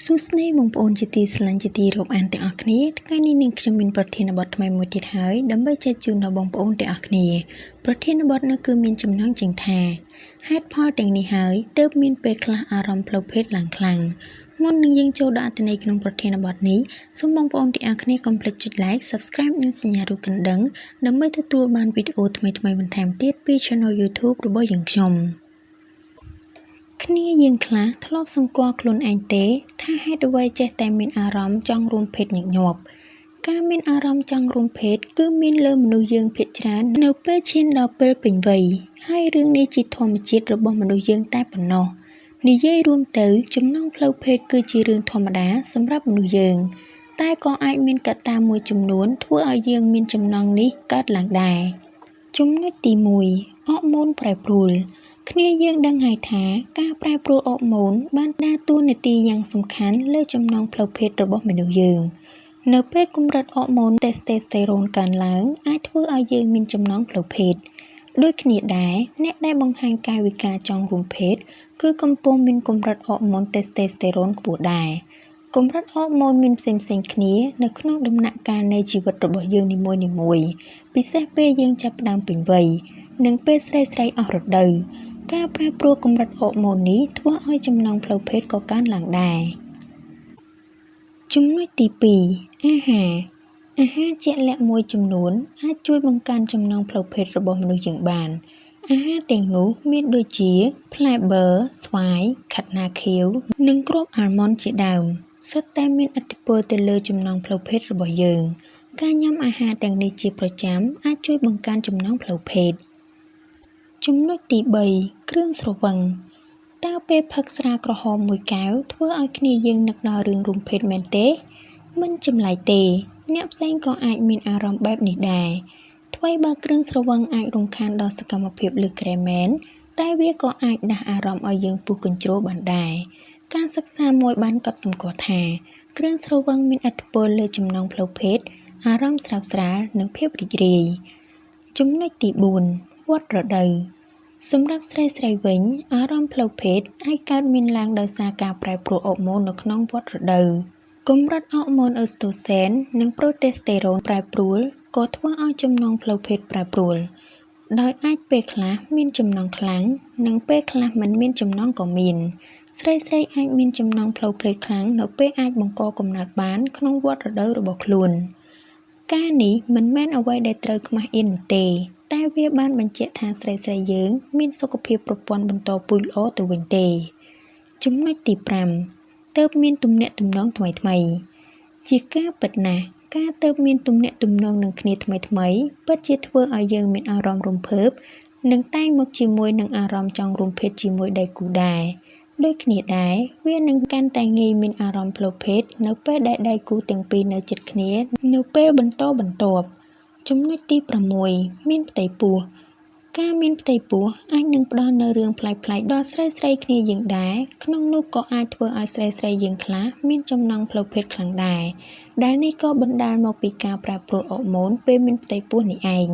សួស្តីបងប្អូនជាទីស្រឡាញ់ជាទីរាប់អានទាំងអស់គ្នាថ្ងៃនេះនាងខ្ញុំមានប្រធានបទថ្មីមួយទៀតហើយដើម្បីចែកជូនដល់បងប្អូនទាំងអស់គ្នាប្រធានបទនោះគឺមានចំណងជើងថាហេតុផលទាំងនេះហើយទើបមានពេលខ្លះអារម្មណ៍ផ្លូវភេទឡើងខ្លាំងមុននឹងយើងចូលដល់អត្ថន័យក្នុងប្រធានបទនេះសូមបងប្អូនទាំងអស់គ្នាកុំភ្លេចចុច like subscribe និងសញ្ញារូបកណ្ដឹងដើម្បីទទួលបានវីដេអូថ្មីៗបន្ថែមទៀតពី Channel YouTube របស់យើងខ្ញុំគ្នាយើងខ្លះធ្លាប់សម្គាល់ខ្លួនឯងទេថាហេតុអ្វីចេះតែមានអារម្មណ៍ចង់រួមភេទញឹកញាប់ការមានអារម្មណ៍ចង់រួមភេទគឺមានលើមនុស្សយើងភាគច្រើននៅពេលឈានដល់ពេលពេញវ័យហើយរឿងនេះជាធម្មជាតិរបស់មនុស្សយើងតែប៉ុណ្ណោះនិយាយរួមទៅចំណងផ្លូវភេទគឺជារឿងធម្មតាសម្រាប់មនុស្សយើងតែក៏អាចមានកត្តាមួយចំនួនធ្វើឲ្យយើងមានចំណងនេះកើតឡើងដែរចំណុចទី1អរម៉ូនប្រែប្រួលគ្នាយើងដឹងហើយថាការប្រែប្រួលអរម៉ូនបានដើរតួនាទីយ៉ាងសំខាន់លើចំណងផ្លូវភេទរបស់មនុស្សយើងនៅពេលកម្រិតអរម៉ូនតេស្តេស្តេរ៉ូនកើនឡើងអាចធ្វើឲ្យយើងមានចំណងផ្លូវភេទដូចគ្នាដែរអ្នកដែលបង្ហាញកាយវិការចង់រួមភេទគឺកំពុងមានកម្រិតអរម៉ូនតេស្តេស្តេរ៉ូនខ្ពស់ដែរកម្រិតអរម៉ូនមានផ្សេងៗគ្នានៅក្នុងដំណាក់កាលនៃជីវិតរបស់យើងនីមួយៗពិសេសពេលយើងចាប់ផ្ដើមពេញវ័យនិងពេលស្រីៗអស់រដូវការប្រែប្រួលកម្រិតអរម៉ូននេះធ្វើឲ្យចំណងផ្លូវភេទក៏កើនឡើងដែរចំណុចទី2អាហារជាក់លាក់មួយចំនួនអាចជួយបង្កើនចំណងផ្លូវភេទរបស់មនុស្សយើងបានអាហារទាំងនោះមានដូចជាផ្លែបឺរស្វាយខាត់ណាខៀវនិងគ្រាប់អាល់ម៉ុនជាដើមសុទ្ធតែមានឥទ្ធិពលទៅលើចំណងផ្លូវភេទរបស់យើងការញ៉ាំអាហារទាំងនេះជាប្រចាំអាចជួយបង្កើនចំណងផ្លូវភេទចំណុចទី3គ្រឿងស្រវឹងតើពេលផឹកស្រាក្រហមមួយកែវធ្វើឲ្យគ្នាយើងនឹកដល់រឿងរួមភេទមែនទេមិនចម្លែកទេអ្នកផ្សេងក៏អាចមានអារម្មណ៍បែបនេះដែរថ្មីបើគ្រឿងស្រវឹងអាចរំខានដល់សកម្មភាពលើក្រែមែនតែវាក៏អាចដាស់អារម្មណ៍ឲ្យយើងពុះកញ្ជ្រោលបានដែរការសិក្សាមួយបានកត់សម្គាល់ថាគ្រឿងស្រវឹងមានឥទ្ធិពលលើចំណងផ្លូវភេទអារម្មណ៍ស្រើបស្រាលនិងភាពរីករាយចំណុចទី4វដ្តរដូវសម្រាប់ស្រីៗវិញអារម្មណ៍ផ្លូវភេទអាចកើតមានឡើងដោយសារការប្រែប្រួលអរម៉ូននៅក្នុងវដ្តរដូវកម្រិតអរម៉ូនអេស្តូសែននិងប្រូតេស្តេរ៉ូនប្រែប្រួលក៏ធ្វើឲ្យចំណងផ្លូវភេទប្រែប្រួលដោយអាចពេលខ្លះមានចំណងខ្លាំងនិងពេលខ្លះមិនមានចំណងក៏មានស្រីៗអាចមានចំណងផ្លូវភេទខ្លាំងនៅពេលអាចបង្កកំណើតបានក្នុងវដ្តរដូវរបស់ខ្លួនការនេះមិនមែនអ្វីដែលត្រូវខ្មាស់អៀននោះទេតែវាបានបញ្ជាក់ថាស្រីៗយើងមានសុខភាពប្រព័ន្ធបន្តពូជល្អទៅវិញទេចំណុចទី5ទើបមានទំនាក់ទំនងថ្មីៗជាការពិតណាស់ការទើបមានទំនាក់ទំនងនឹងគ្នាថ្មីៗពិតជាធ្វើឲ្យយើងមានអារម្មណ៍រំភើបនិងតែងមកជាមួយនឹងអារម្មណ៍ចង់រួមភេទជាមួយដៃគូដែរដូចគ្នាដែរវានឹងកាន់តែងាយមានអារម្មណ៍ផ្លូវភេទនៅពេលដែលដៃគូទាំងពីរនៅជិតគ្នានៅពេលបន្តបន្ទាប់ចំណុចទី6មានផ្ទៃពោះការមានផ្ទៃពោះអាចនឹងផ្ដល់នូវរឿងប្លែកៗដល់ស្រីៗគ្នាយើងដែរក្នុងនោះក៏អាចធ្វើឲ្យស្រីៗយើងខ្លះមានចំណងផ្លូវភេទខ្លាំងដែរដែលនេះក៏បណ្ដាលមកពីការប្រែប្រួលអរម៉ូនពេលមានផ្ទៃពោះនេះឯង